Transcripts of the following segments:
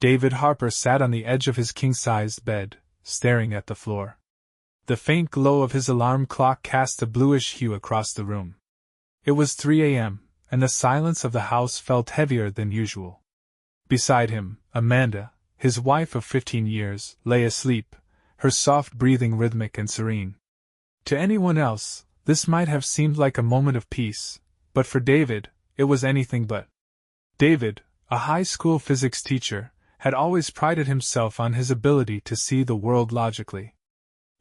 David Harper sat on the edge of his king-sized bed, staring at the floor. The faint glow of his alarm clock cast a bluish hue across the room. It was 3 a.m., and the silence of the house felt heavier than usual. Beside him, Amanda, his wife of 15 years, lay asleep, her soft breathing rhythmic and serene. To anyone else, this might have seemed like a moment of peace, but for David, it was anything but. David, a high school physics teacher, had always prided himself on his ability to see the world logically.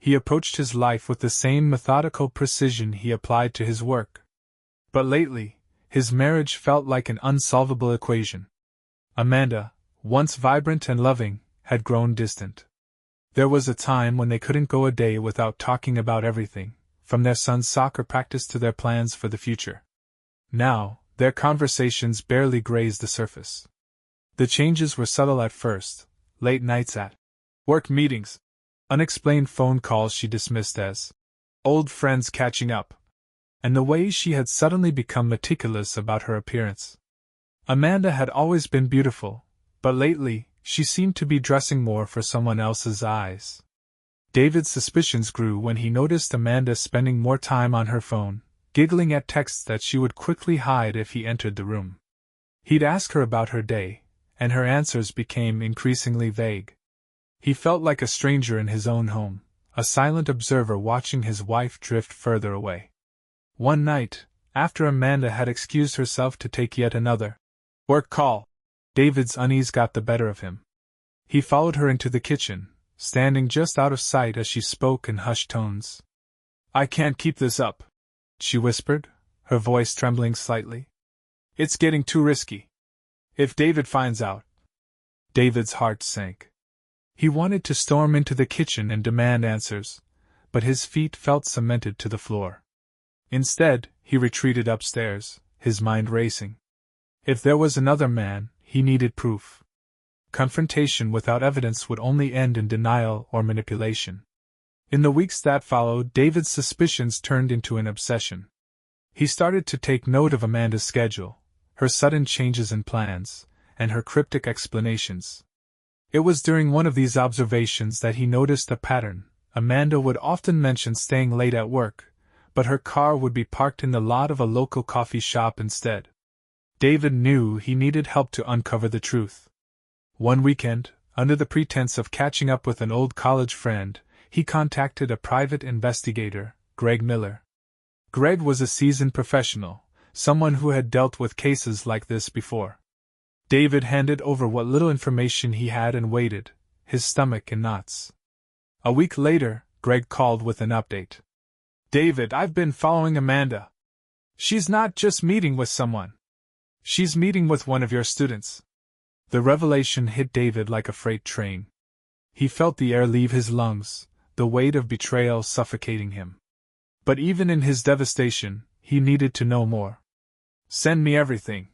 He approached his life with the same methodical precision he applied to his work. But lately, his marriage felt like an unsolvable equation. Amanda, once vibrant and loving, had grown distant. There was a time when they couldn't go a day without talking about everything, from their son's soccer practice to their plans for the future. Now, their conversations barely grazed the surface. The changes were subtle at first: late nights at work meetings, unexplained phone calls she dismissed as old friends catching up, and the way she had suddenly become meticulous about her appearance. Amanda had always been beautiful, but lately, she seemed to be dressing more for someone else's eyes. David's suspicions grew when he noticed Amanda spending more time on her phone, giggling at texts that she would quickly hide if he entered the room. He'd ask her about her day, and her answers became increasingly vague. He felt like a stranger in his own home, a silent observer watching his wife drift further away. One night, after Amanda had excused herself to take yet another work call, David's unease got the better of him. He followed her into the kitchen, standing just out of sight as she spoke in hushed tones. "I can't keep this up," she whispered, her voice trembling slightly. "It's getting too risky. If David finds out..." David's heart sank. He wanted to storm into the kitchen and demand answers, but his feet felt cemented to the floor. Instead, he retreated upstairs, his mind racing. If there was another man, he needed proof. Confrontation without evidence would only end in denial or manipulation. In the weeks that followed, David's suspicions turned into an obsession. He started to take note of Amanda's schedule, her sudden changes in plans, and her cryptic explanations. It was during one of these observations that he noticed a pattern. Amanda would often mention staying late at work, but her car would be parked in the lot of a local coffee shop instead. David knew he needed help to uncover the truth. One weekend, under the pretense of catching up with an old college friend, he contacted a private investigator, Greg Miller. Greg was a seasoned professional, someone who had dealt with cases like this before. David handed over what little information he had and waited, his stomach in knots. A week later, Greg called with an update. "David, I've been following Amanda. She's not just meeting with someone. She's meeting with one of your students." The revelation hit David like a freight train. He felt the air leave his lungs, the weight of betrayal suffocating him. But even in his devastation, he needed to know more. "Send me everything,"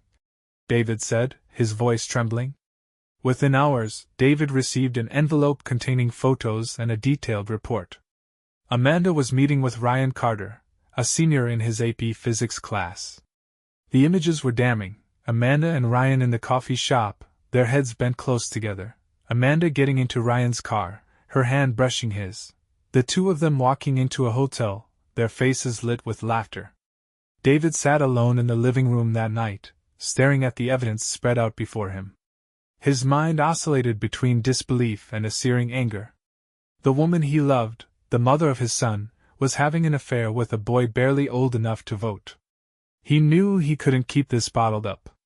David said, his voice trembling. Within hours, David received an envelope containing photos and a detailed report. Amanda was meeting with Ryan Carter, a senior in his AP physics class. The images were damning: Amanda and Ryan in the coffee shop, their heads bent close together, Amanda getting into Ryan's car, her hand brushing his, the two of them walking into a hotel, their faces lit with laughter. David sat alone in the living room that night, staring at the evidence spread out before him. His mind oscillated between disbelief and a searing anger. The woman he loved, the mother of his son, was having an affair with a boy barely old enough to vote. He knew he couldn't keep this bottled up.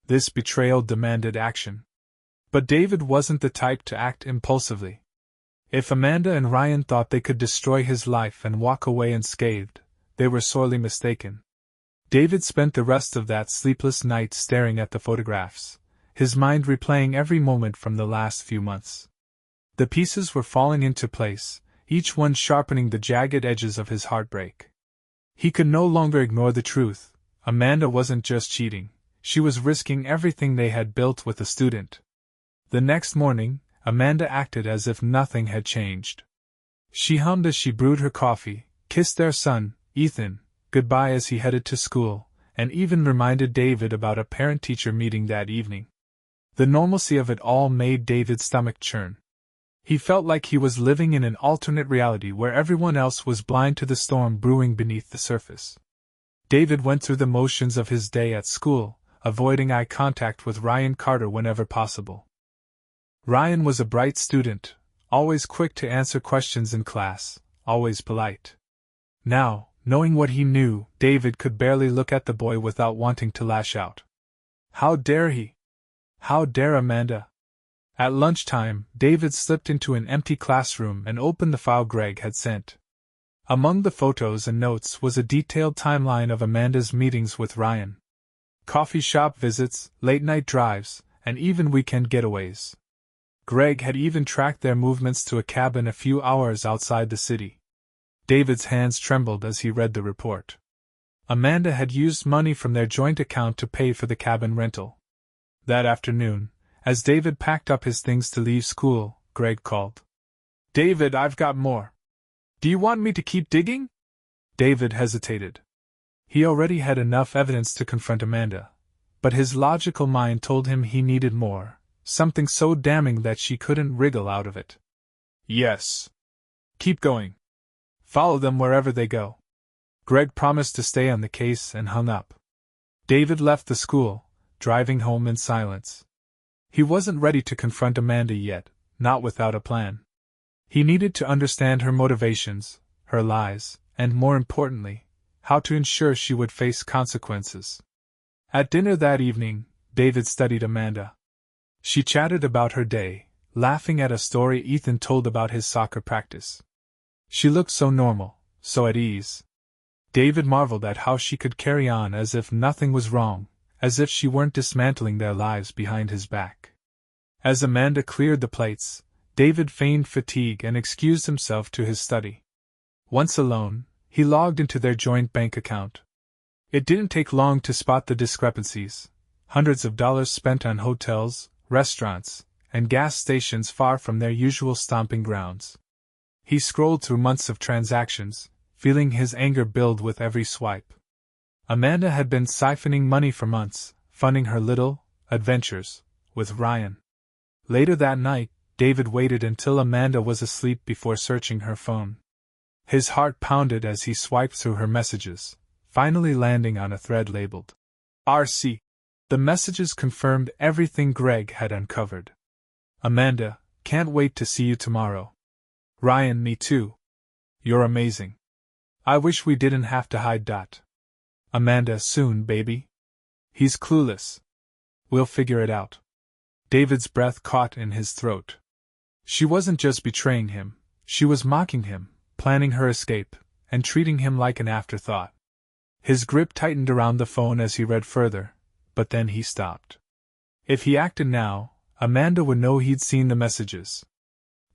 This betrayal demanded action. But David wasn't the type to act impulsively. If Amanda and Ryan thought they could destroy his life and walk away unscathed, they were sorely mistaken. David spent the rest of that sleepless night staring at the photographs, his mind replaying every moment from the last few months. The pieces were falling into place, each one sharpening the jagged edges of his heartbreak. He could no longer ignore the truth. Amanda wasn't just cheating, she was risking everything they had built with a student. The next morning, Amanda acted as if nothing had changed. She hummed as she brewed her coffee, kissed their son, Ethan, goodbye as he headed to school, and even reminded David about a parent-teacher meeting that evening. The normalcy of it all made David's stomach churn. He felt like he was living in an alternate reality where everyone else was blind to the storm brewing beneath the surface. David went through the motions of his day at school, avoiding eye contact with Ryan Carter whenever possible. Ryan was a bright student, always quick to answer questions in class, always polite. Now, knowing what he knew, David could barely look at the boy without wanting to lash out. How dare he? How dare Amanda? At lunchtime, David slipped into an empty classroom and opened the file Greg had sent. Among the photos and notes was a detailed timeline of Amanda's meetings with Ryan. Coffee shop visits, late-night drives, and even weekend getaways. Greg had even tracked their movements to a cabin a few hours outside the city. David's hands trembled as he read the report. Amanda had used money from their joint account to pay for the cabin rental. That afternoon, as David packed up his things to leave school, Greg called. "David, I've got more. Do you want me to keep digging?" David hesitated. He already had enough evidence to confront Amanda, but his logical mind told him he needed more, something so damning that she couldn't wriggle out of it. "Yes. Keep going. Follow them wherever they go." Greg promised to stay on the case and hung up. David left the school, driving home in silence. He wasn't ready to confront Amanda yet, not without a plan. He needed to understand her motivations, her lies, and more importantly, how to ensure she would face consequences. At dinner that evening, David studied Amanda. She chatted about her day, laughing at a story Ethan told about his soccer practice. She looked so normal, so at ease. David marveled at how she could carry on as if nothing was wrong, as if she weren't dismantling their lives behind his back. As Amanda cleared the plates, David feigned fatigue and excused himself to his study. Once alone, he logged into their joint bank account. It didn't take long to spot the discrepancies. Hundreds of dollars spent on hotels, restaurants, and gas stations far from their usual stomping grounds. He scrolled through months of transactions, feeling his anger build with every swipe. Amanda had been siphoning money for months, funding her little adventures with Ryan. Later that night, David waited until Amanda was asleep before searching her phone. His heart pounded as he swiped through her messages, finally landing on a thread labeled RC. The messages confirmed everything Greg had uncovered. "Amanda, can't wait to see you tomorrow." "Ryan, me too. You're amazing. I wish we didn't have to hide. Amanda, soon, baby. He's clueless. We'll figure it out." David's breath caught in his throat. She wasn't just betraying him, she was mocking him, planning her escape, and treating him like an afterthought. His grip tightened around the phone as he read further, but then he stopped. If he acted now, Amanda would know he'd seen the messages.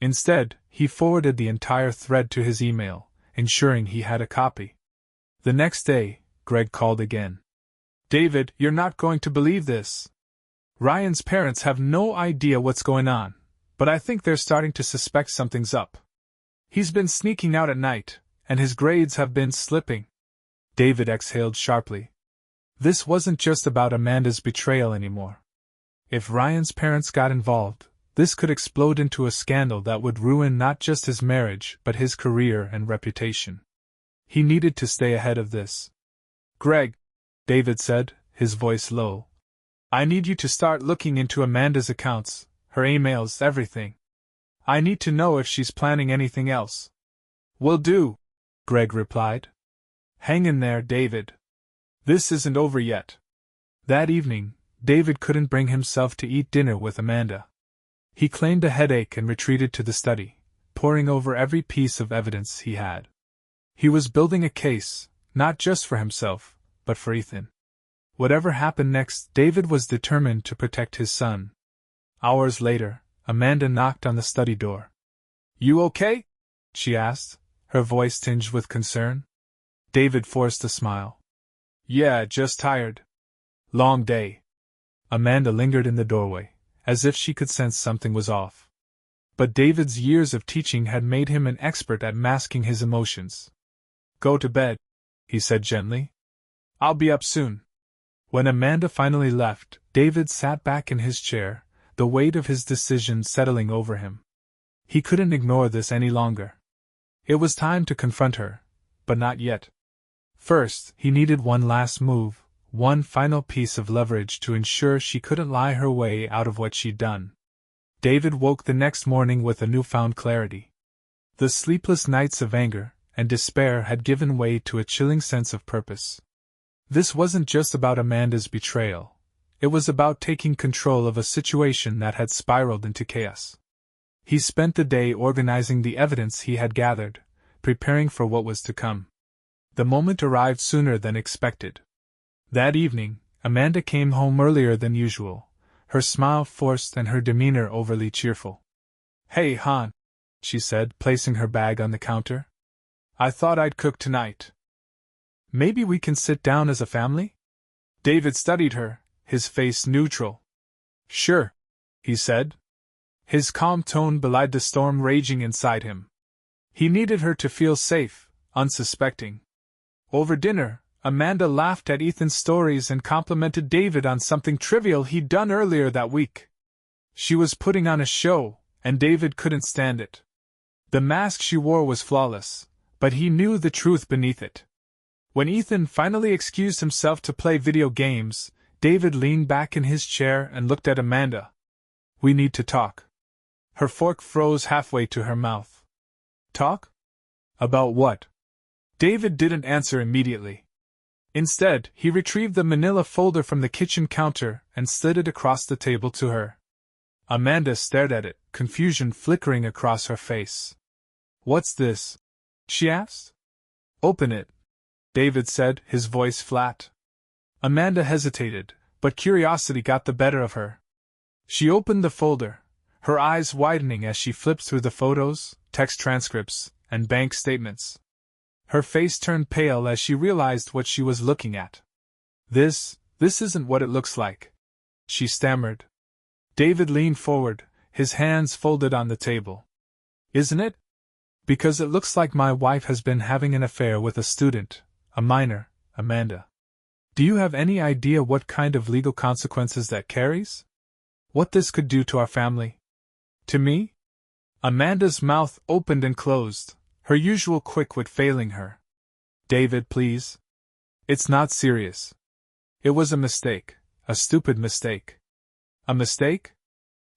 Instead, he forwarded the entire thread to his email, ensuring he had a copy. The next day, Greg called again. "David, you're not going to believe this. Ryan's parents have no idea what's going on, but I think they're starting to suspect something's up. He's been sneaking out at night, and his grades have been slipping." David exhaled sharply. This wasn't just about Amanda's betrayal anymore. If Ryan's parents got involved, this could explode into a scandal that would ruin not just his marriage but his career and reputation. He needed to stay ahead of this. "Greg," David said, his voice low, "I need you to start looking into Amanda's accounts, her emails, everything. I need to know if she's planning anything else." "Will do," Greg replied. "Hang in there, David. This isn't over yet." That evening, David couldn't bring himself to eat dinner with Amanda. He claimed a headache and retreated to the study, poring over every piece of evidence he had. He was building a case, not just for himself, but for Ethan. Whatever happened next, David was determined to protect his son. Hours later, Amanda knocked on the study door. "You okay?" she asked, her voice tinged with concern. David forced a smile. "Yeah, just tired. Long day." Amanda lingered in the doorway, as if she could sense something was off. But David's years of teaching had made him an expert at masking his emotions. "Go to bed," he said gently. "I'll be up soon." When Amanda finally left, David sat back in his chair, the weight of his decision settling over him. He couldn't ignore this any longer. It was time to confront her, but not yet. First, he needed one last move, one final piece of leverage to ensure she couldn't lie her way out of what she'd done. David woke the next morning with a newfound clarity. The sleepless nights of anger and despair had given way to a chilling sense of purpose. This wasn't just about Amanda's betrayal. It was about taking control of a situation that had spiraled into chaos. He spent the day organizing the evidence he had gathered, preparing for what was to come. The moment arrived sooner than expected. That evening, Amanda came home earlier than usual, her smile forced and her demeanor overly cheerful. "Hey, hon," she said, placing her bag on the counter. "I thought I'd cook tonight. Maybe we can sit down as a family?" David studied her, his face neutral. "Sure," he said. His calm tone belied the storm raging inside him. He needed her to feel safe, unsuspecting. Over dinner, Amanda laughed at Ethan's stories and complimented David on something trivial he'd done earlier that week. She was putting on a show, and David couldn't stand it. The mask she wore was flawless, but he knew the truth beneath it. When Ethan finally excused himself to play video games, David leaned back in his chair and looked at Amanda. "We need to talk." Her fork froze halfway to her mouth. "Talk? About what?" David didn't answer immediately. Instead, he retrieved the manila folder from the kitchen counter and slid it across the table to her. Amanda stared at it, confusion flickering across her face. "What's this?" she asked. "Open it," David said, his voice flat. Amanda hesitated, but curiosity got the better of her. She opened the folder, her eyes widening as she flipped through the photos, text transcripts, and bank statements. Her face turned pale as she realized what she was looking at. This isn't what it looks like," she stammered. David leaned forward, his hands folded on the table. "Isn't it? Because it looks like my wife has been having an affair with a student, a minor, Amanda. Do you have any idea what kind of legal consequences that carries? What this could do to our family? To me?" Amanda's mouth opened and closed, her usual quick wit failing her. "David, please. It's not serious. It was a mistake, a stupid mistake." "A mistake?"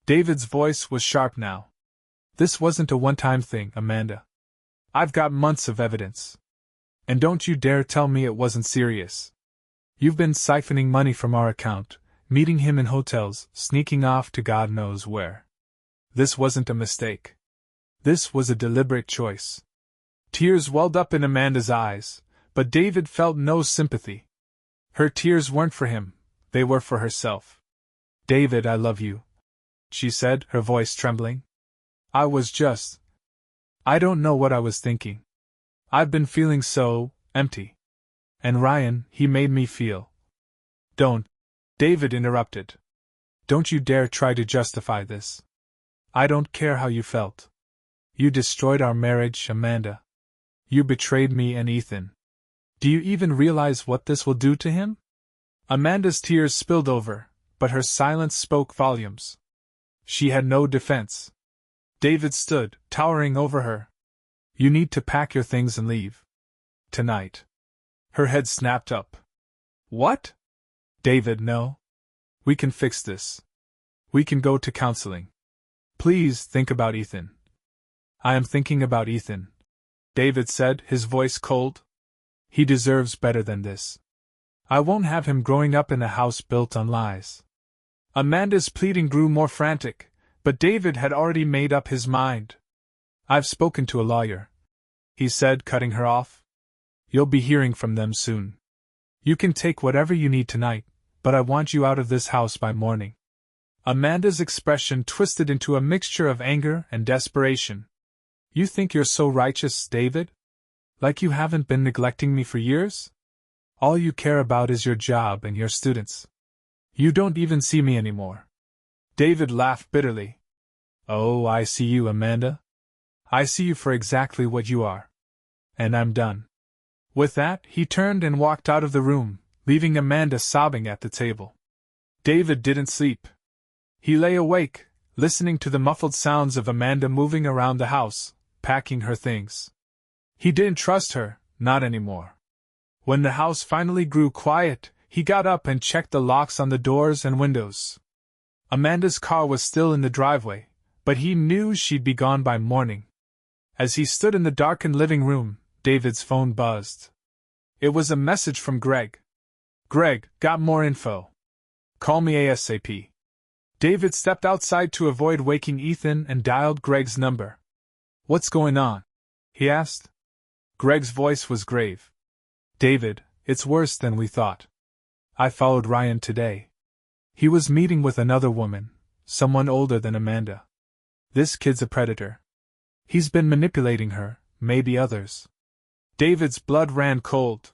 David's voice was sharp now. "This wasn't a one-time thing, Amanda. I've got months of evidence. And don't you dare tell me it wasn't serious. You've been siphoning money from our account, meeting him in hotels, sneaking off to God knows where. This wasn't a mistake. This was a deliberate choice." Tears welled up in Amanda's eyes, but David felt no sympathy. Her tears weren't for him, they were for herself. "David, I love you," she said, her voice trembling. I don't know what I was thinking. I've been feeling so empty. And Ryan, he made me feel." "Don't," David interrupted. "Don't you dare try to justify this. I don't care how you felt. You destroyed our marriage, Amanda. You betrayed me and Ethan. Do you even realize what this will do to him?" Amanda's tears spilled over, but her silence spoke volumes. She had no defense. David stood, towering over her. "You need to pack your things and leave. Tonight." Her head snapped up. "What?" "David, no. We can fix this. We can go to counseling. Please think about Ethan." "I am thinking about Ethan," David said, his voice cold. "He deserves better than this. I won't have him growing up in a house built on lies." Amanda's pleading grew more frantic, but David had already made up his mind. "I've spoken to a lawyer," he said, cutting her off. "You'll be hearing from them soon. You can take whatever you need tonight, but I want you out of this house by morning." Amanda's expression twisted into a mixture of anger and desperation. "You think you're so righteous, David? Like you haven't been neglecting me for years? All you care about is your job and your students. You don't even see me anymore." David laughed bitterly. "Oh, I see you, Amanda. I see you for exactly what you are. And I'm done." With that, he turned and walked out of the room, leaving Amanda sobbing at the table. David didn't sleep. He lay awake, listening to the muffled sounds of Amanda moving around the house, packing her things. He didn't trust her, not anymore. When the house finally grew quiet, he got up and checked the locks on the doors and windows. Amanda's car was still in the driveway, but he knew she'd be gone by morning. As he stood in the darkened living room, David's phone buzzed. It was a message from Greg. "Greg, got more info. Call me ASAP." David stepped outside to avoid waking Ethan and dialed Greg's number. "What's going on?" he asked. Greg's voice was grave. "David, it's worse than we thought. I followed Ryan today. He was meeting with another woman, someone older than Amanda. This kid's a predator. He's been manipulating her, maybe others." David's blood ran cold.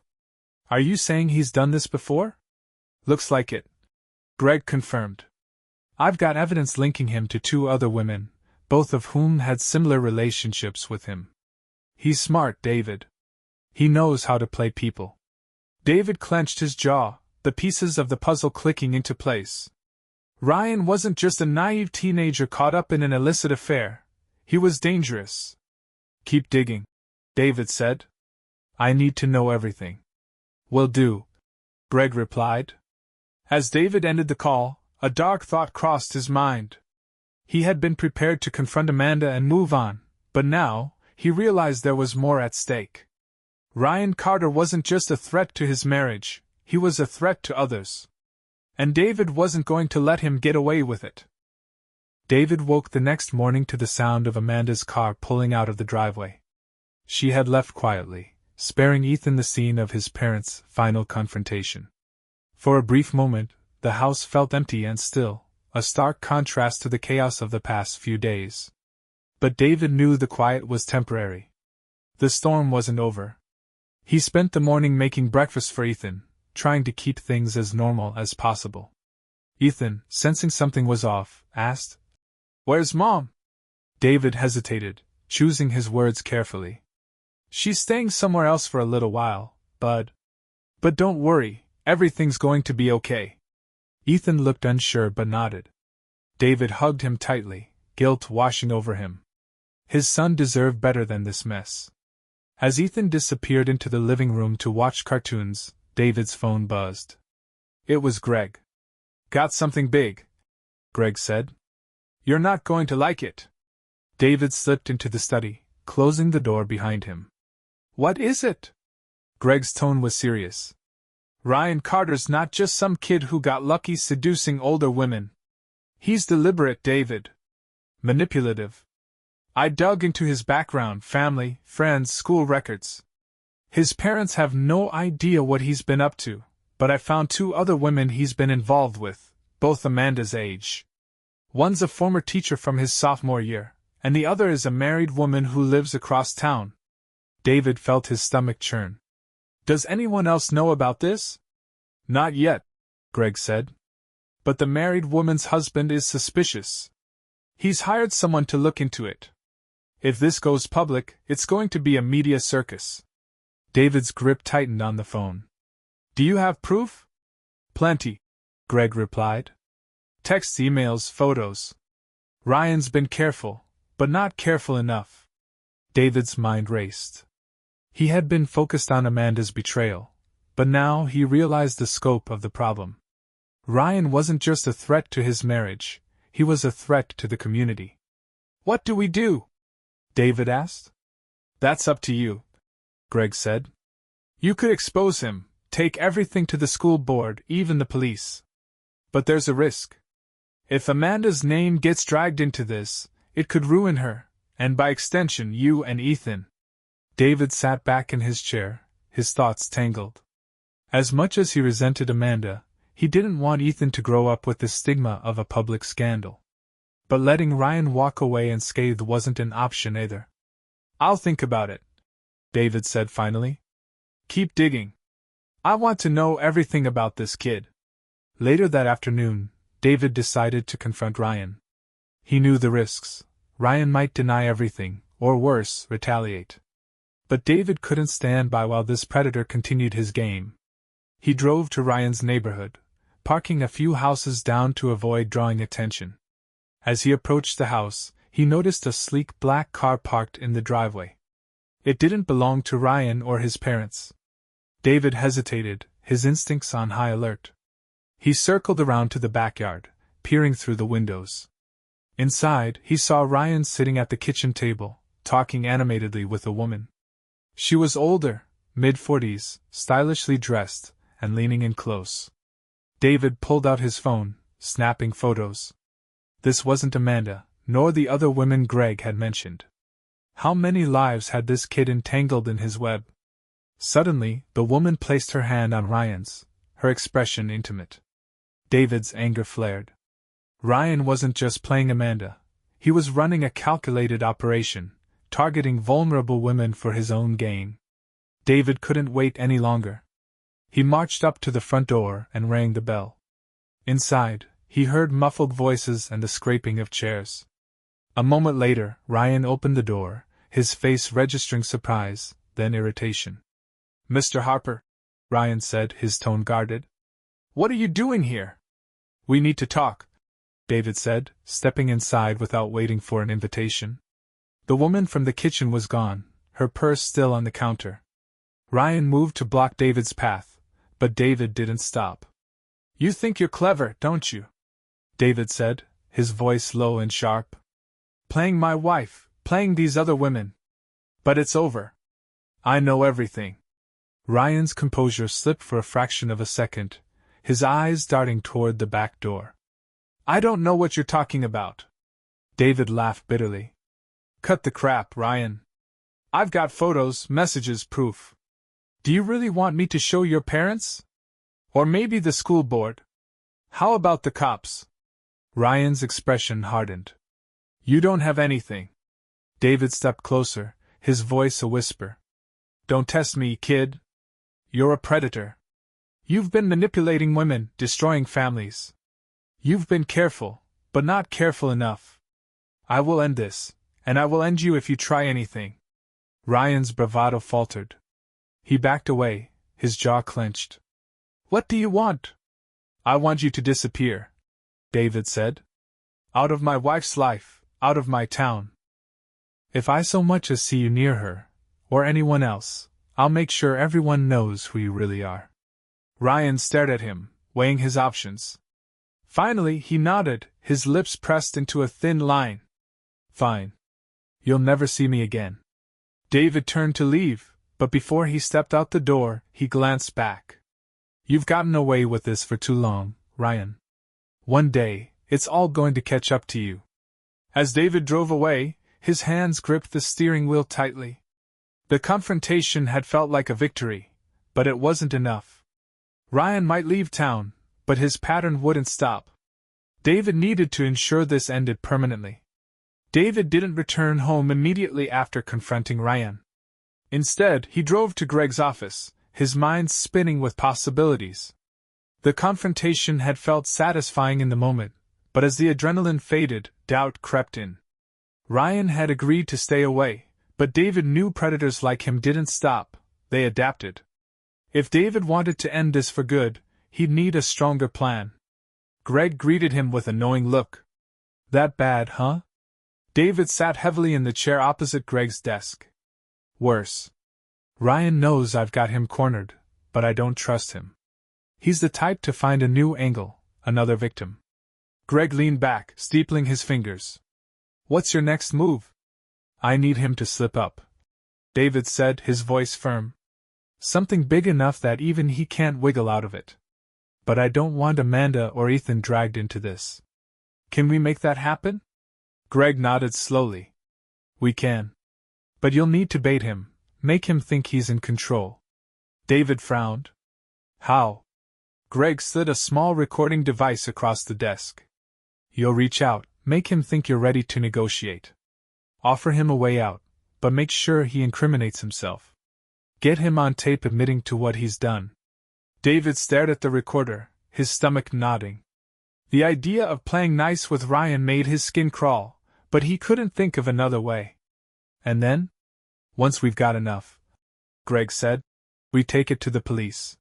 "Are you saying he's done this before?" "Looks like it," Greg confirmed. "I've got evidence linking him to 2 other women, both of whom had similar relationships with him. He's smart, David. He knows how to play people." David clenched his jaw, the pieces of the puzzle clicking into place. Ryan wasn't just a naive teenager caught up in an illicit affair. He was dangerous. "Keep digging," David said. "I need to know everything." "Will do," Greg replied. As David ended the call, a dark thought crossed his mind. He had been prepared to confront Amanda and move on, but now, he realized there was more at stake. Ryan Carter wasn't just a threat to his marriage, he was a threat to others. And David wasn't going to let him get away with it. David woke the next morning to the sound of Amanda's car pulling out of the driveway. She had left quietly, sparing Ethan the scene of his parents' final confrontation. For a brief moment, the house felt empty and still, a stark contrast to the chaos of the past few days. But David knew the quiet was temporary. The storm wasn't over. He spent the morning making breakfast for Ethan, trying to keep things as normal as possible. Ethan, sensing something was off, asked, "Where's Mom?" David hesitated, choosing his words carefully. "She's staying somewhere else for a little while, Bud. But don't worry, everything's going to be okay." Ethan looked unsure but nodded. David hugged him tightly, guilt washing over him. His son deserved better than this mess. As Ethan disappeared into the living room to watch cartoons, David's phone buzzed. It was Greg. "Got something big," Greg said. "You're not going to like it." David slipped into the study, closing the door behind him. "What is it?" Greg's tone was serious. "Ryan Carter's not just some kid who got lucky seducing older women. He's deliberate, David. Manipulative. I dug into his background, family, friends, school records. His parents have no idea what he's been up to, but I found 2 other women he's been involved with, both Amanda's age. One's a former teacher from his sophomore year, and the other is a married woman who lives across town." David felt his stomach churn. "Does anyone else know about this?" "Not yet," Greg said. "But the married woman's husband is suspicious. He's hired someone to look into it. If this goes public, it's going to be a media circus." David's grip tightened on the phone. "Do you have proof?" "Plenty," Greg replied. "Texts, emails, photos. Ryan's been careful, but not careful enough." David's mind raced. He had been focused on Amanda's betrayal, but now he realized the scope of the problem. Ryan wasn't just a threat to his marriage, he was a threat to the community. "What do we do?" David asked. "That's up to you," Greg said. "You could expose him, take everything to the school board, even the police. But there's a risk. If Amanda's name gets dragged into this, it could ruin her, and by extension you and Ethan." David sat back in his chair, his thoughts tangled. As much as he resented Amanda, he didn't want Ethan to grow up with the stigma of a public scandal. But letting Ryan walk away unscathed wasn't an option either. "I'll think about it," David said finally. "Keep digging. I want to know everything about this kid." Later that afternoon, David decided to confront Ryan. He knew the risks. Ryan might deny everything, or worse, retaliate. But David couldn't stand by while this predator continued his game. He drove to Ryan's neighborhood, parking a few houses down to avoid drawing attention. As he approached the house, he noticed a sleek black car parked in the driveway. It didn't belong to Ryan or his parents. David hesitated, his instincts on high alert. He circled around to the backyard, peering through the windows. Inside, he saw Ryan sitting at the kitchen table, talking animatedly with a woman. She was older, mid-40s, stylishly dressed, and leaning in close. David pulled out his phone, snapping photos. This wasn't Amanda, nor the other women Greg had mentioned. How many lives had this kid entangled in his web? Suddenly, the woman placed her hand on Ryan's, her expression intimate. David's anger flared. Ryan wasn't just playing Amanda. He was running a calculated operation, targeting vulnerable women for his own gain. David couldn't wait any longer. He marched up to the front door and rang the bell. Inside, he heard muffled voices and the scraping of chairs. A moment later, Ryan opened the door, his face registering surprise, then irritation. "Mr. Harper," Ryan said, his tone guarded. "What are you doing here?" "We need to talk," David said, stepping inside without waiting for an invitation. The woman from the kitchen was gone, her purse still on the counter. Ryan moved to block David's path, but David didn't stop. "You think you're clever, don't you?" David said, his voice low and sharp. "Playing my wife, playing these other women. But it's over. I know everything." Ryan's composure slipped for a fraction of a second, his eyes darting toward the back door. "I don't know what you're talking about." David laughed bitterly. "Cut the crap, Ryan. I've got photos, messages, proof. Do you really want me to show your parents? Or maybe the school board? How about the cops?" Ryan's expression hardened. "You don't have anything." David stepped closer, his voice a whisper. "Don't test me, kid. You're a predator. You've been manipulating women, destroying families. You've been careful, but not careful enough. I will end this, and I will end you if you try anything." Ryan's bravado faltered. He backed away, his jaw clenched. "What do you want?" "I want you to disappear," David said. "Out of my wife's life, out of my town. If I so much as see you near her, or anyone else, I'll make sure everyone knows who you really are." Ryan stared at him, weighing his options. Finally, he nodded, his lips pressed into a thin line. "Fine. You'll never see me again." David turned to leave, but before he stepped out the door, he glanced back. "You've gotten away with this for too long, Ryan. One day, it's all going to catch up to you." As David drove away, his hands gripped the steering wheel tightly. The confrontation had felt like a victory, but it wasn't enough. Ryan might leave town, but his pattern wouldn't stop. David needed to ensure this ended permanently. David didn't return home immediately after confronting Ryan. Instead, he drove to Greg's office, his mind spinning with possibilities. The confrontation had felt satisfying in the moment, but as the adrenaline faded, doubt crept in. Ryan had agreed to stay away, but David knew predators like him didn't stop, they adapted. If David wanted to end this for good, he'd need a stronger plan. Greg greeted him with a knowing look. "That bad, huh?" David sat heavily in the chair opposite Greg's desk. "Worse. Ryan knows I've got him cornered, but I don't trust him. He's the type to find a new angle, another victim." Greg leaned back, steepling his fingers. "What's your next move?" "I need him to slip up," David said, his voice firm. "Something big enough that even he can't wiggle out of it. But I don't want Amanda or Ethan dragged into this. Can we make that happen?" Greg nodded slowly. "We can. But you'll need to bait him, make him think he's in control." David frowned. "How?" Greg slid a small recording device across the desk. "You'll reach out, make him think you're ready to negotiate. Offer him a way out, but make sure he incriminates himself. Get him on tape admitting to what he's done." David stared at the recorder, his stomach nodding. The idea of playing nice with Ryan made his skin crawl, but he couldn't think of another way. "And then? Once we've got enough," Greg said, "we take it to the police.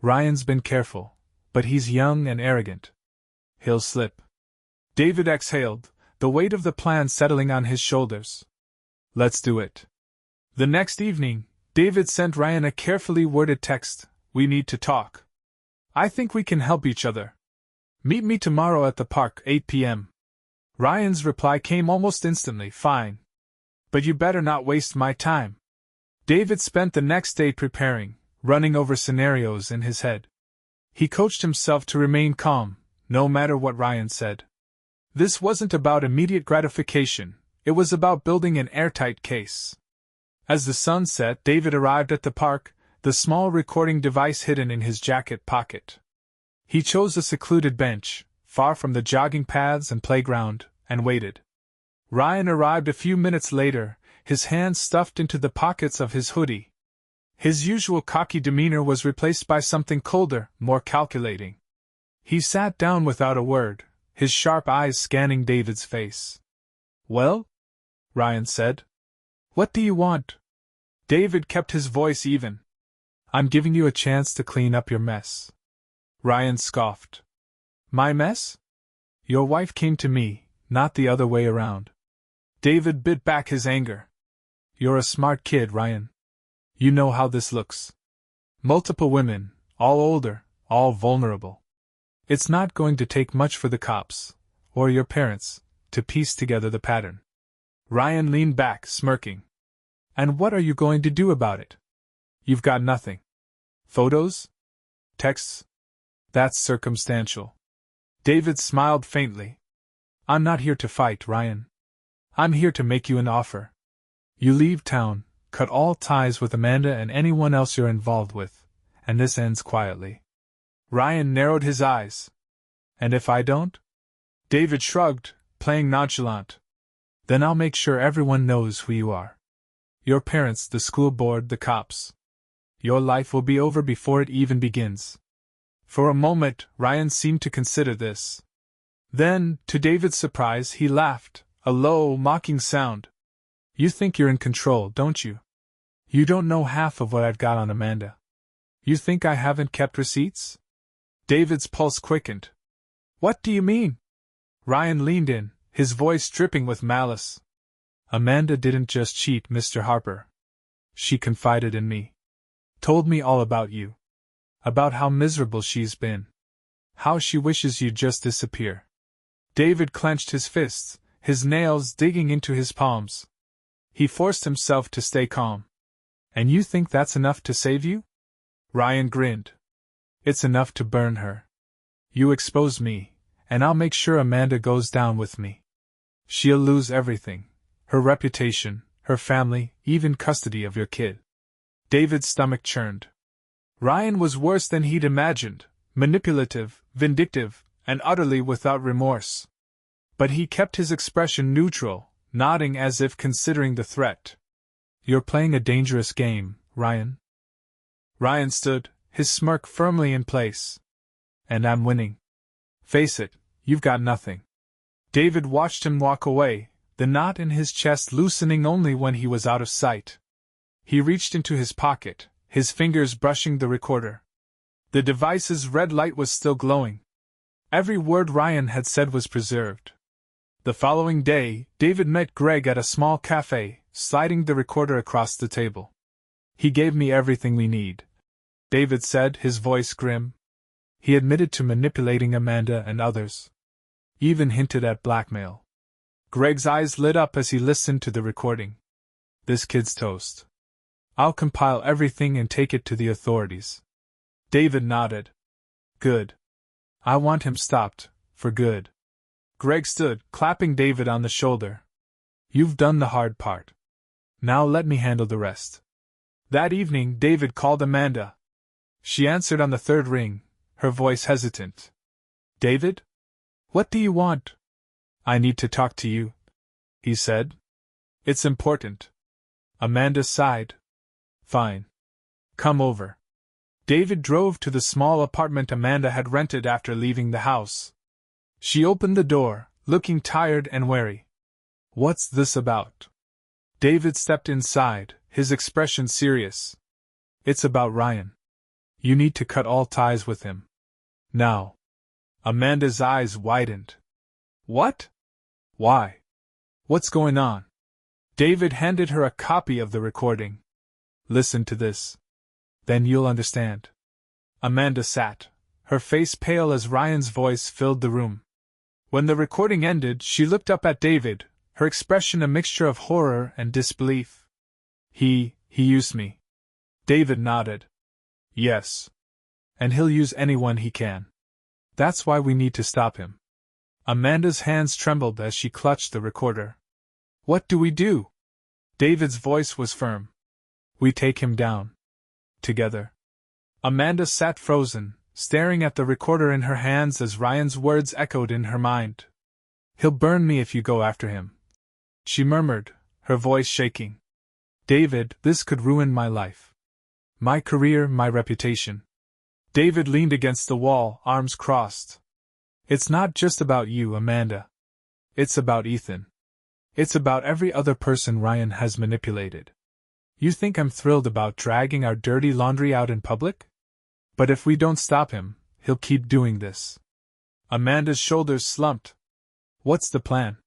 Ryan's been careful, But he's young and arrogant. He'll slip. David exhaled, the weight of the plan settling on his shoulders. Let's do it. The next evening, David sent Ryan a carefully worded text. We need to talk. I think we can help each other. Meet me tomorrow at the park, 8 p.m. Ryan's reply came almost instantly. Fine. But you better not waste my time. David spent the next day preparing, running over scenarios in his head. He coached himself to remain calm, no matter what Ryan said. This wasn't about immediate gratification, it was about building an airtight case. As the sun set, David arrived at the park, the small recording device hidden in his jacket pocket. He chose a secluded bench, far from the jogging paths and playground, and waited. Ryan arrived a few minutes later, his hands stuffed into the pockets of his hoodie. His usual cocky demeanor was replaced by something colder, more calculating. He sat down without a word, his sharp eyes scanning David's face. Well? Ryan said. What do you want? David kept his voice even. I'm giving you a chance to clean up your mess. Ryan scoffed. My mess? Your wife came to me, not the other way around. David bit back his anger. You're a smart kid, Ryan. You know how this looks. Multiple women, all older, all vulnerable. It's not going to take much for the cops, or your parents, to piece together the pattern. Ryan leaned back, smirking. And what are you going to do about it? You've got nothing. Photos? Texts? That's circumstantial. David smiled faintly. I'm not here to fight, Ryan. I'm here to make you an offer. You leave town, cut all ties with Amanda and anyone else you're involved with, and this ends quietly. Ryan narrowed his eyes. And if I don't? David shrugged, playing nonchalant. Then I'll make sure everyone knows who you are. Your parents, the school board, the cops. Your life will be over before it even begins. For a moment, Ryan seemed to consider this. Then, to David's surprise, he laughed, a low, mocking sound. You think you're in control, don't you? You don't know half of what I've got on Amanda. You think I haven't kept receipts? David's pulse quickened. What do you mean? Ryan leaned in, his voice dripping with malice. Amanda didn't just cheat, Mr. Harper. She confided in me. Told me all about you. About how miserable she's been. How she wishes you'd just disappear. David clenched his fists, his nails digging into his palms. He forced himself to stay calm. And you think that's enough to save you? Ryan grinned. It's enough to burn her. You expose me, and I'll make sure Amanda goes down with me. She'll lose everything. Her reputation, her family, even custody of your kid. David's stomach churned. Ryan was worse than he'd imagined, manipulative, vindictive, and utterly without remorse. But he kept his expression neutral, nodding as if considering the threat. You're playing a dangerous game, Ryan. Ryan stood, his smirk firmly in place. And I'm winning. Face it, you've got nothing. David watched him walk away, the knot in his chest loosening only when he was out of sight. He reached into his pocket, his fingers brushing the recorder. The device's red light was still glowing. Every word Ryan had said was preserved. The following day, David met Greg at a small cafe, sliding the recorder across the table. He gave me everything we need, David said, his voice grim. He admitted to manipulating Amanda and others. Even hinted at blackmail. Greg's eyes lit up as he listened to the recording. This kid's toast. I'll compile everything and take it to the authorities. David nodded. Good. I want him stopped, for good. Greg stood, clapping David on the shoulder. You've done the hard part. Now let me handle the rest. That evening, David called Amanda. She answered on the third ring, her voice hesitant. David? What do you want? I need to talk to you, he said. It's important. Amanda sighed. Fine. Come over. David drove to the small apartment Amanda had rented after leaving the house. She opened the door, looking tired and wary. What's this about? David stepped inside, his expression serious. It's about Ryan. You need to cut all ties with him. Now. Amanda's eyes widened. What? Why? What's going on? David handed her a copy of the recording. Listen to this. Then you'll understand. Amanda sat, her face pale as Ryan's voice filled the room. When the recording ended, she looked up at David, her expression a mixture of horror and disbelief. He used me. David nodded. Yes. And he'll use anyone he can. That's why we need to stop him. Amanda's hands trembled as she clutched the recorder. What do we do? David's voice was firm. We take him down. Together. Amanda sat frozen, staring at the recorder in her hands as Ryan's words echoed in her mind. He'll burn me if you go after him. She murmured, her voice shaking. David, this could ruin my life. My career, my reputation. David leaned against the wall, arms crossed. It's not just about you, Amanda. It's about Ethan. It's about every other person Ryan has manipulated. You think I'm thrilled about dragging our dirty laundry out in public? But if we don't stop him, he'll keep doing this. Amanda's shoulders slumped. What's the plan?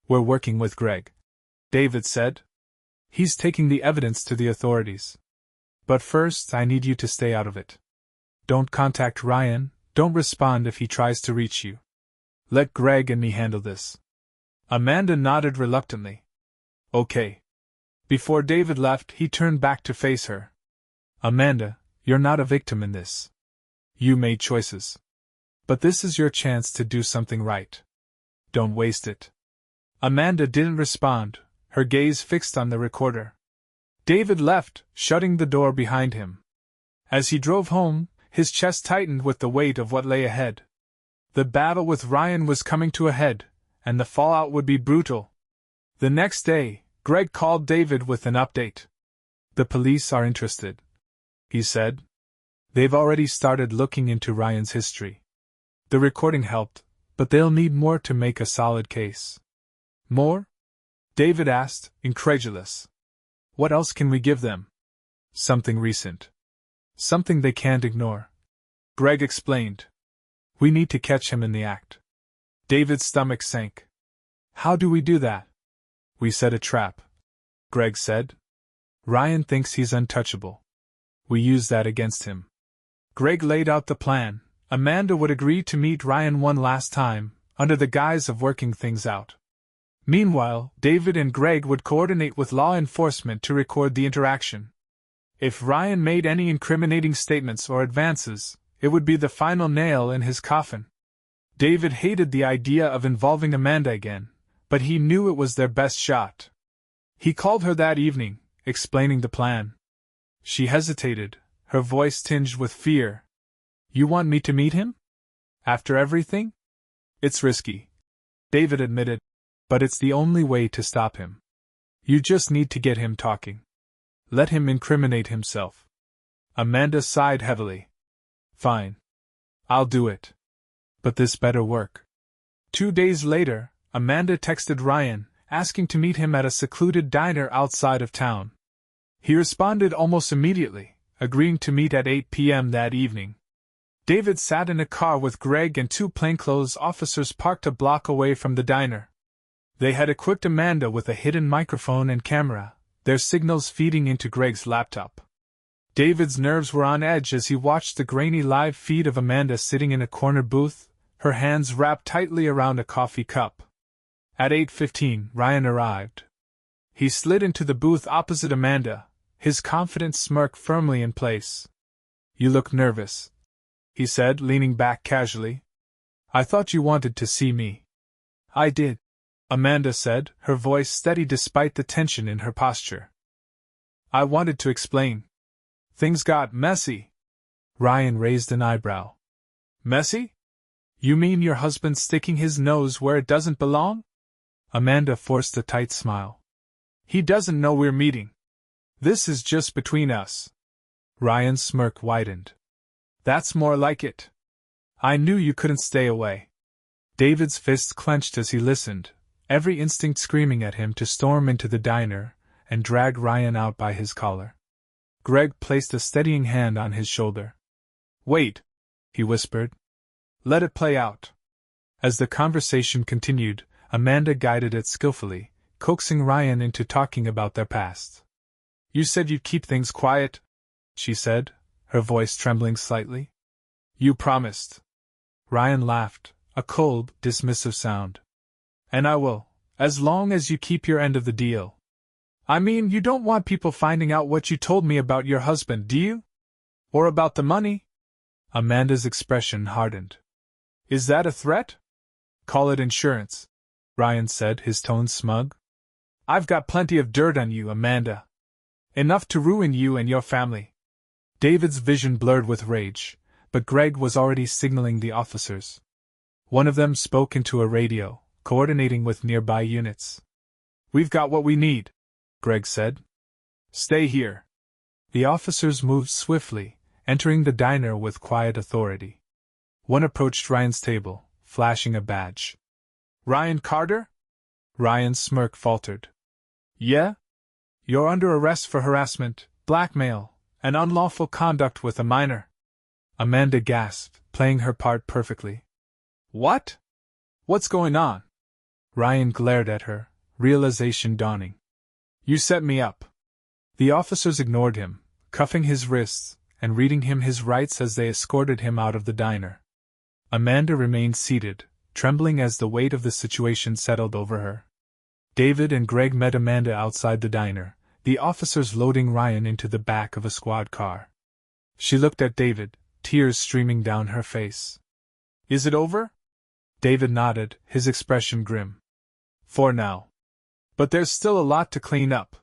We're working with Greg, David said. He's taking the evidence to the authorities. But first, I need you to stay out of it. Don't contact Ryan, don't respond if he tries to reach you. Let Greg and me handle this. Amanda nodded reluctantly. Okay. Before David left, he turned back to face her. Amanda, you're not a victim in this. You made choices. But this is your chance to do something right. Don't waste it. Amanda didn't respond, her gaze fixed on the recorder. David left, shutting the door behind him. As he drove home, his chest tightened with the weight of what lay ahead. The battle with Ryan was coming to a head, and the fallout would be brutal. The next day, Greg called David with an update. The police are interested, he said. They've already started looking into Ryan's history. The recording helped, but they'll need more to make a solid case. More? David asked, incredulous. What else can we give them? Something recent. Something they can't ignore. Greg explained. We need to catch him in the act. David's stomach sank. How do we do that? We set a trap, Greg said. Ryan thinks he's untouchable. We use that against him. Greg laid out the plan. Amanda would agree to meet Ryan one last time, under the guise of working things out. Meanwhile, David and Greg would coordinate with law enforcement to record the interaction. If Ryan made any incriminating statements or advances, it would be the final nail in his coffin. David hated the idea of involving Amanda again, but he knew it was their best shot. He called her that evening, explaining the plan. She hesitated, her voice tinged with fear. You want me to meet him? After everything? It's risky, David admitted, but it's the only way to stop him. You just need to get him talking. Let him incriminate himself. Amanda sighed heavily. Fine. I'll do it. But this better work. 2 days later, Amanda texted Ryan, asking to meet him at a secluded diner outside of town. He responded almost immediately, agreeing to meet at 8 p.m. that evening. David sat in a car with Greg and 2 plainclothes officers parked a block away from the diner. They had equipped Amanda with a hidden microphone and camera, their signals feeding into Greg's laptop. David's nerves were on edge as he watched the grainy live feed of Amanda sitting in a corner booth, her hands wrapped tightly around a coffee cup. At 8:15, Ryan arrived. He slid into the booth opposite Amanda, his confident smirk firmly in place. You look nervous, he said, leaning back casually. I thought you wanted to see me. I did, Amanda said, her voice steady despite the tension in her posture. I wanted to explain. Things got messy. Ryan raised an eyebrow. Messy? You mean your husband sticking his nose where it doesn't belong? Amanda forced a tight smile. He doesn't know we're meeting. This is just between us. Ryan's smirk widened. That's more like it. I knew you couldn't stay away. David's fists clenched as he listened, every instinct screaming at him to storm into the diner and drag Ryan out by his collar. Greg placed a steadying hand on his shoulder. Wait, he whispered. Let it play out. As the conversation continued, Amanda guided it skillfully, coaxing Ryan into talking about their past. You said you'd keep things quiet, she said, her voice trembling slightly. You promised. Ryan laughed, a cold, dismissive sound. And I will, as long as you keep your end of the deal. I mean, you don't want people finding out what you told me about your husband, do you? Or about the money? Amanda's expression hardened. Is that a threat? Call it insurance, Ryan said, his tone smug. I've got plenty of dirt on you, Amanda. Enough to ruin you and your family. David's vision blurred with rage, but Greg was already signaling the officers. One of them spoke into a radio, coordinating with nearby units. We've got what we need, Greg said. Stay here. The officers moved swiftly, entering the diner with quiet authority. One approached Ryan's table, flashing a badge. Ryan Carter? Ryan's smirk faltered. Yeah? You're under arrest for harassment, blackmail, and unlawful conduct with a minor. Amanda gasped, playing her part perfectly. What? What's going on? Ryan glared at her, realization dawning. You set me up. The officers ignored him, cuffing his wrists and reading him his rights as they escorted him out of the diner. Amanda remained seated, trembling as the weight of the situation settled over her. David and Greg met Amanda outside the diner, the officers loading Ryan into the back of a squad car. She looked at David, tears streaming down her face. Is it over? David nodded, his expression grim. For now. But there's still a lot to clean up.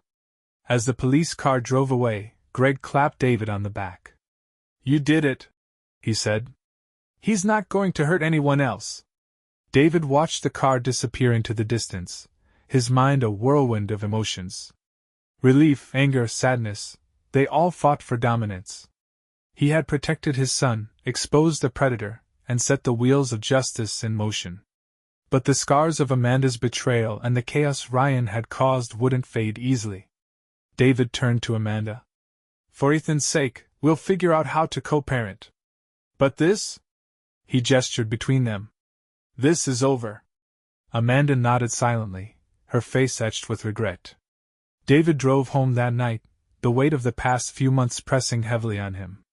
As the police car drove away, Greg clapped David on the back. You did it, he said. He's not going to hurt anyone else. David watched the car disappear into the distance, his mind a whirlwind of emotions. Relief, anger, sadness, they all fought for dominance. He had protected his son, exposed the predator, and set the wheels of justice in motion. But the scars of Amanda's betrayal and the chaos Ryan had caused wouldn't fade easily. David turned to Amanda. For Ethan's sake, we'll figure out how to co-parent. But this? He gestured between them. This is over. Amanda nodded silently, her face etched with regret. David drove home that night, the weight of the past few months pressing heavily on him.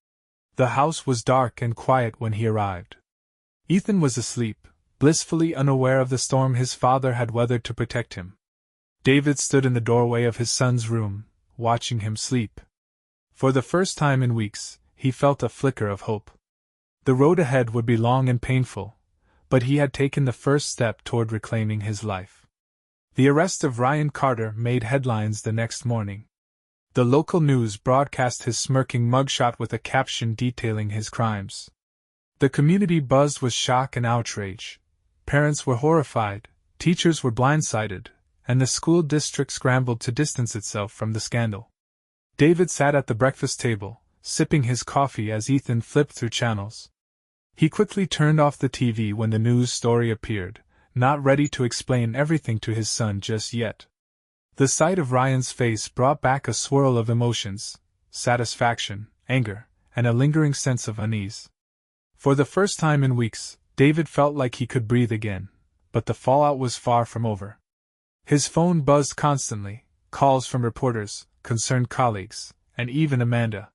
The house was dark and quiet when he arrived. Ethan was asleep, blissfully unaware of the storm his father had weathered to protect him. David stood in the doorway of his son's room, watching him sleep. For the first time in weeks, he felt a flicker of hope. The road ahead would be long and painful, but he had taken the first step toward reclaiming his life. The arrest of Ryan Carter made headlines the next morning. The local news broadcast his smirking mugshot with a caption detailing his crimes. The community buzzed with shock and outrage. Parents were horrified, teachers were blindsided, and the school district scrambled to distance itself from the scandal. David sat at the breakfast table, sipping his coffee as Ethan flipped through channels. He quickly turned off the TV when the news story appeared, not ready to explain everything to his son just yet. The sight of Ryan's face brought back a swirl of emotions, satisfaction, anger, and a lingering sense of unease. For the first time in weeks, David felt like he could breathe again, but the fallout was far from over. His phone buzzed constantly, calls from reporters, concerned colleagues, and even Amanda.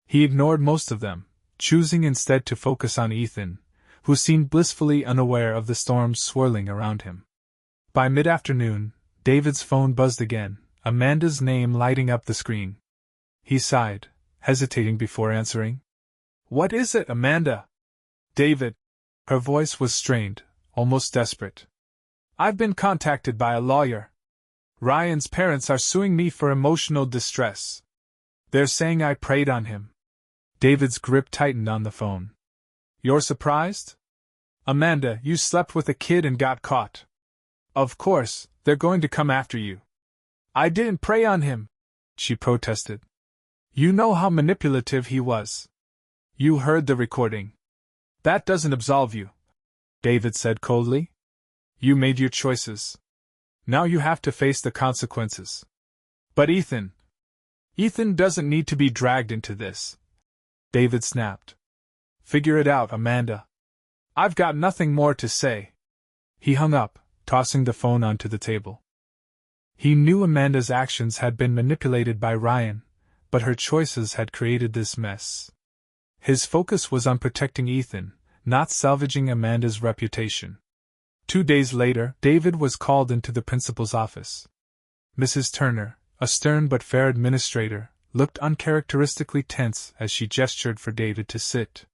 He ignored most of them, choosing instead to focus on Ethan, who seemed blissfully unaware of the storms swirling around him. By mid-afternoon, David's phone buzzed again, Amanda's name lighting up the screen. He sighed, hesitating before answering. What is it, Amanda? David. Her voice was strained, almost desperate. I've been contacted by a lawyer. Ryan's parents are suing me for emotional distress. They're saying I preyed on him. David's grip tightened on the phone. You're surprised? Amanda, you slept with a kid and got caught. Of course, they're going to come after you. I didn't prey on him, she protested. You know how manipulative he was. You heard the recording. That doesn't absolve you, David said coldly. You made your choices. Now you have to face the consequences. But Ethan doesn't need to be dragged into this, David snapped. Figure it out, Amanda. I've got nothing more to say. He hung up, tossing the phone onto the table. He knew Amanda's actions had been manipulated by Ryan, but her choices had created this mess. His focus was on protecting Ethan, not salvaging Amanda's reputation. 2 days later, David was called into the principal's office. Mrs. Turner, a stern but fair administrator, looked uncharacteristically tense as she gestured for David to sit.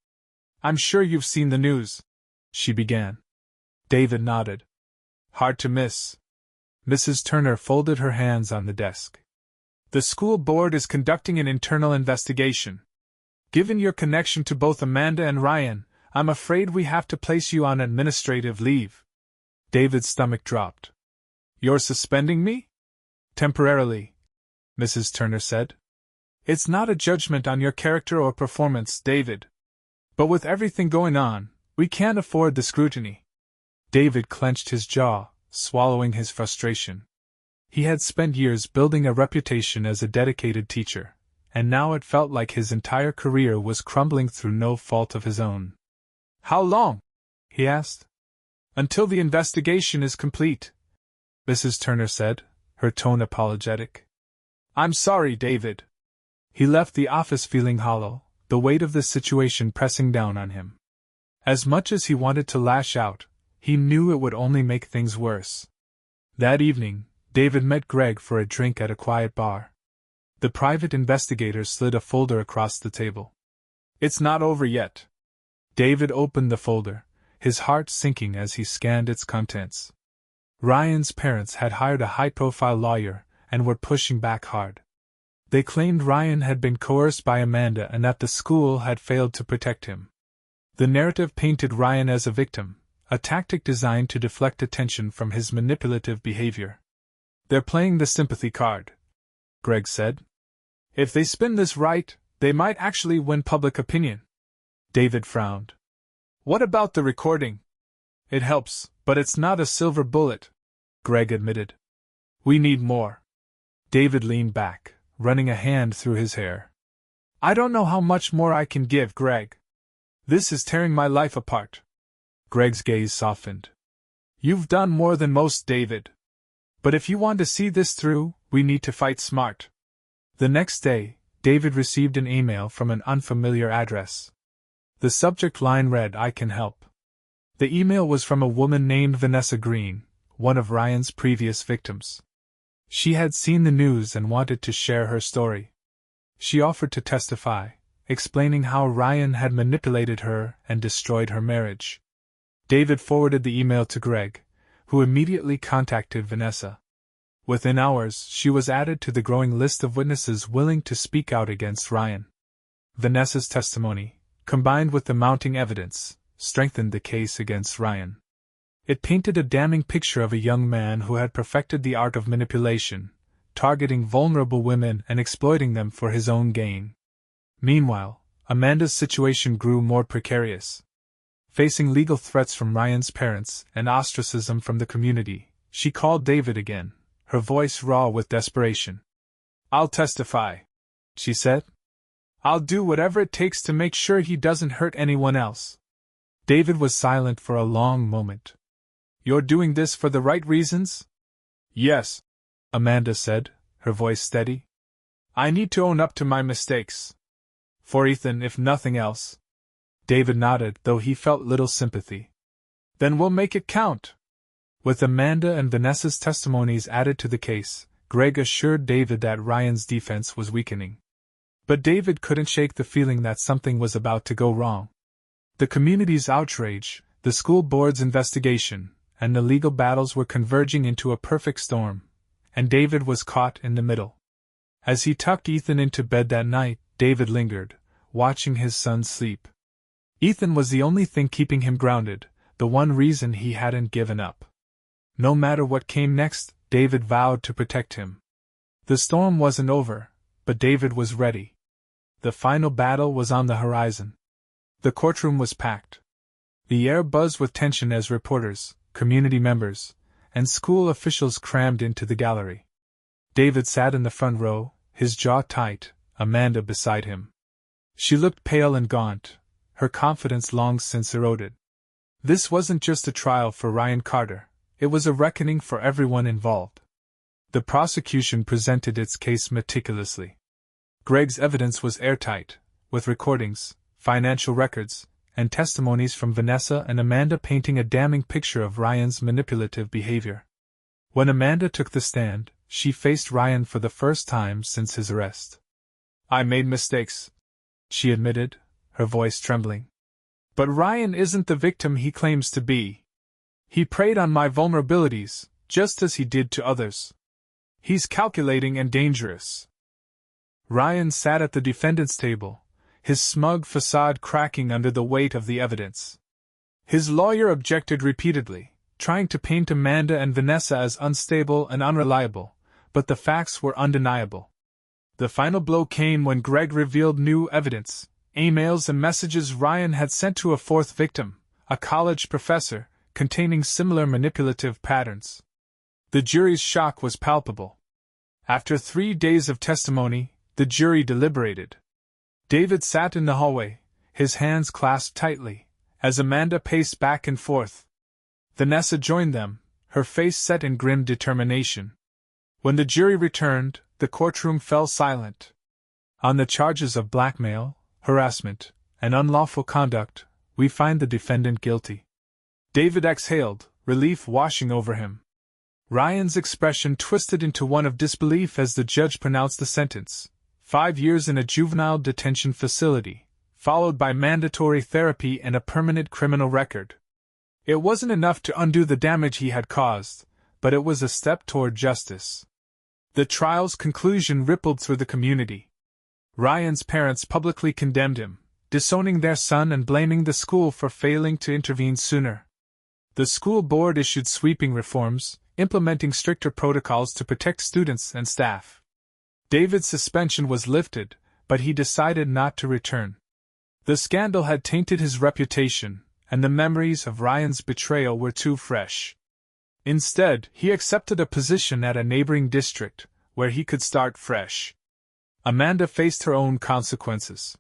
"I'm sure you've seen the news," she began. David nodded. "Hard to miss." Mrs. Turner folded her hands on the desk. "The school board is conducting an internal investigation. Given your connection to both Amanda and Ryan, I'm afraid we have to place you on administrative leave." David's stomach dropped. "You're suspending me?" "Temporarily," Mrs. Turner said. "It's not a judgment on your character or performance, David. But with everything going on, we can't afford the scrutiny." David clenched his jaw, swallowing his frustration. He had spent years building a reputation as a dedicated teacher, and now it felt like his entire career was crumbling through no fault of his own. "How long?" he asked. "Until the investigation is complete," Mrs. Turner said, her tone apologetic. "I'm sorry, David." He left the office feeling hollow, the weight of the situation pressing down on him. As much as he wanted to lash out, he knew it would only make things worse. That evening, David met Greg for a drink at a quiet bar. The private investigator slid a folder across the table. "It's not over yet." David opened the folder, his heart sinking as he scanned its contents. Ryan's parents had hired a high-profile lawyer and were pushing back hard. They claimed Ryan had been coerced by Amanda and that the school had failed to protect him. The narrative painted Ryan as a victim, a tactic designed to deflect attention from his manipulative behavior. "They're playing the sympathy card," Greg said. "If they spin this right, they might actually win public opinion." David frowned. "What about the recording?" "It helps, but it's not a silver bullet," Greg admitted. "We need more." David leaned back, running a hand through his hair. "I don't know how much more I can give, Greg. This is tearing my life apart." Greg's gaze softened. "You've done more than most, David. But if you want to see this through, we need to fight smart." The next day, David received an email from an unfamiliar address. The subject line read, "I can help." The email was from a woman named Vanessa Green, one of Ryan's previous victims. She had seen the news and wanted to share her story. She offered to testify, explaining how Ryan had manipulated her and destroyed her marriage. David forwarded the email to Greg, who immediately contacted Vanessa. Within hours, she was added to the growing list of witnesses willing to speak out against Ryan. Vanessa's testimony, combined with the mounting evidence, strengthened the case against Ryan. It painted a damning picture of a young man who had perfected the art of manipulation, targeting vulnerable women and exploiting them for his own gain. Meanwhile, Amanda's situation grew more precarious. Facing legal threats from Ryan's parents and ostracism from the community, she called David again, her voice raw with desperation. "I'll testify," she said. "I'll do whatever it takes to make sure he doesn't hurt anyone else." David was silent for a long moment. "You're doing this for the right reasons?" "Yes," Amanda said, her voice steady. "I need to own up to my mistakes. For Ethan, if nothing else." David nodded, though he felt little sympathy. "Then we'll make it count." With Amanda and Vanessa's testimonies added to the case, Greg assured David that Ryan's defense was weakening. But David couldn't shake the feeling that something was about to go wrong. The community's outrage, the school board's investigation, and the legal battles were converging into a perfect storm, and David was caught in the middle. As he tucked Ethan into bed that night, David lingered, watching his son sleep. Ethan was the only thing keeping him grounded, the one reason he hadn't given up. No matter what came next, David vowed to protect him. The storm wasn't over, but David was ready. The final battle was on the horizon. The courtroom was packed. The air buzzed with tension as reporters, community members, and school officials crammed into the gallery. David sat in the front row, his jaw tight, Amanda beside him. She looked pale and gaunt, her confidence long since eroded. This wasn't just a trial for Ryan Carter, it was a reckoning for everyone involved. The prosecution presented its case meticulously. Greg's evidence was airtight, with recordings, financial records, and testimonies from Vanessa and Amanda painting a damning picture of Ryan's manipulative behavior. When Amanda took the stand, she faced Ryan for the first time since his arrest. "I made mistakes," she admitted, her voice trembling. "But Ryan isn't the victim he claims to be. He preyed on my vulnerabilities, just as he did to others. He's calculating and dangerous." Ryan sat at the defendant's table, his smug facade cracking under the weight of the evidence. His lawyer objected repeatedly, trying to paint Amanda and Vanessa as unstable and unreliable, but the facts were undeniable. The final blow came when Greg revealed new evidence, emails and messages Ryan had sent to a fourth victim, a college professor, containing similar manipulative patterns. The jury's shock was palpable. After 3 days of testimony, the jury deliberated. David sat in the hallway, his hands clasped tightly, as Amanda paced back and forth. Vanessa joined them, her face set in grim determination. When the jury returned, the courtroom fell silent. On the charges of blackmail, harassment, and unlawful conduct, we find the defendant guilty. David exhaled, relief washing over him. Ryan's expression twisted into one of disbelief as the judge pronounced the sentence: 5 years in a juvenile detention facility, followed by mandatory therapy and a permanent criminal record. It wasn't enough to undo the damage he had caused, but it was a step toward justice. The trial's conclusion rippled through the community. Ryan's parents publicly condemned him, disowning their son and blaming the school for failing to intervene sooner. The school board issued sweeping reforms, implementing stricter protocols to protect students and staff. David's suspension was lifted, but he decided not to return. The scandal had tainted his reputation, and the memories of Ryan's betrayal were too fresh. Instead, he accepted a position at a neighboring district, where he could start fresh. Amanda faced her own consequences.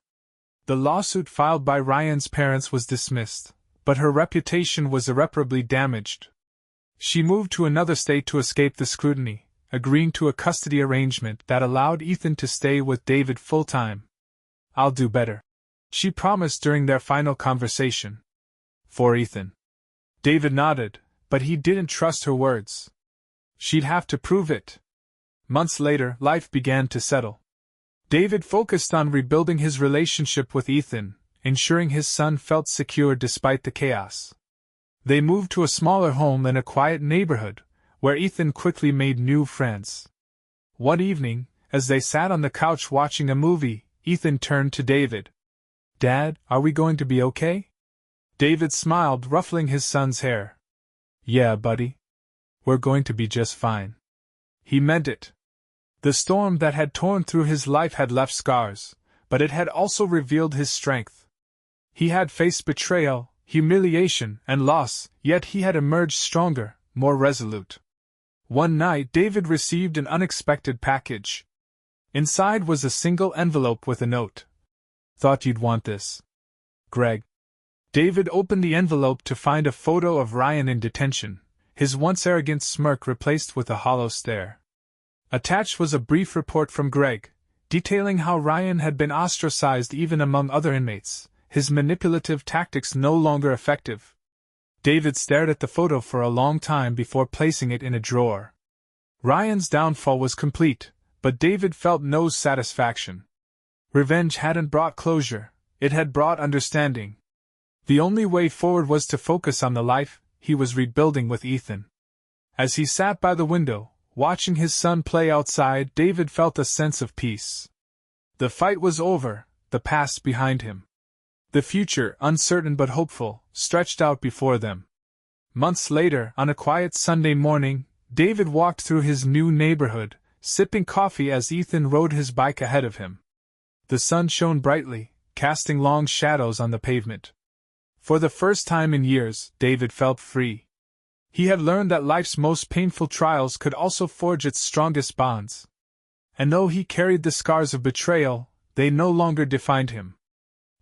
The lawsuit filed by Ryan's parents was dismissed, but her reputation was irreparably damaged. She moved to another state to escape the scrutiny, agreeing to a custody arrangement that allowed Ethan to stay with David full-time. "I'll do better," she promised during their final conversation. For Ethan. David nodded, but he didn't trust her words. She'd have to prove it. Months later, life began to settle. David focused on rebuilding his relationship with Ethan, ensuring his son felt secure despite the chaos. They moved to a smaller home in a quiet neighborhood, where Ethan quickly made new friends. One evening, as they sat on the couch watching a movie, Ethan turned to David. "Dad, are we going to be okay?" David smiled, ruffling his son's hair. "Yeah, buddy. We're going to be just fine." He meant it. The storm that had torn through his life had left scars, but it had also revealed his strength. He had faced betrayal, humiliation, and loss, yet he had emerged stronger, more resolute. One night, David received an unexpected package. Inside was a single envelope with a note. "Thought you'd want this. Greg." David opened the envelope to find a photo of Ryan in detention, his once arrogant smirk replaced with a hollow stare. Attached was a brief report from Greg, detailing how Ryan had been ostracized even among other inmates, his manipulative tactics no longer effective. David stared at the photo for a long time before placing it in a drawer. Ryan's downfall was complete, but David felt no satisfaction. Revenge hadn't brought closure, it had brought understanding. The only way forward was to focus on the life he was rebuilding with Ethan. As he sat by the window, watching his son play outside, David felt a sense of peace. The fight was over, the past behind him. The future, uncertain but hopeful, stretched out before them. Months later, on a quiet Sunday morning, David walked through his new neighborhood, sipping coffee as Ethan rode his bike ahead of him. The sun shone brightly, casting long shadows on the pavement. For the first time in years, David felt free. He had learned that life's most painful trials could also forge its strongest bonds. And though he carried the scars of betrayal, they no longer defined him.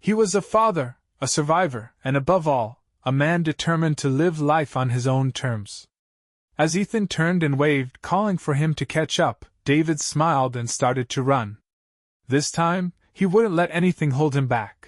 He was a father, a survivor, and above all, a man determined to live life on his own terms. As Ethan turned and waved, calling for him to catch up, David smiled and started to run. This time, he wouldn't let anything hold him back.